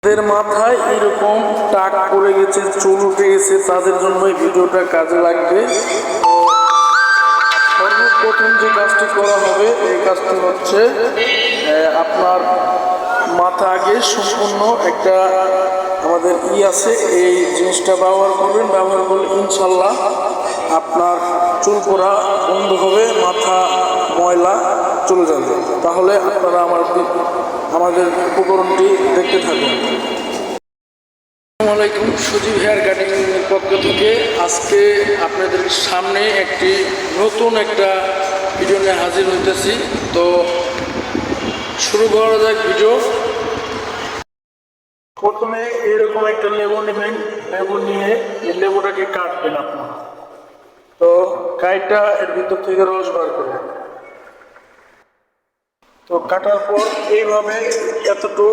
এদের মাথায় এরকম টাক পড়ে গেছে, চুল উঠে গেছে, তাদের জন্য এই ভিডিওটা কাজে লাগবে। সর্বপ্রথম যে কাজটি করা হবে এই কাজটি হচ্ছে আপনার মাথা আগে সম্পূর্ণ একটা আমাদের আছে, এই জিনিসটা ব্যবহার করবেন। ব্যবহার করলে ইনশাল্লাহ আপনার চুল পড়া বন্ধ হবে, মাথা ময়লা চলে যাবে। তাহলে আপনারা আমাদের উপকরণটি দেখতে থাকুন। আসসালামু আলাইকুম, সজীব হেয়ার কাটিং এর পক্ষ থেকে আজকে আপনাদের সামনে একটি নতুন একটা ভিডিও নিয়ে হাজির হইতেছি। তো শুরু করা যাক ভিডিও। প্রথমে এরকম একটা লেবু নেবেন, লেবু নিয়ে এই লেবুটাকে কাটবেন আপনার। তো কাইটা এর ভিতর থেকে রস বার করবেন। তো কাটার পর এইভাবে এতটুকু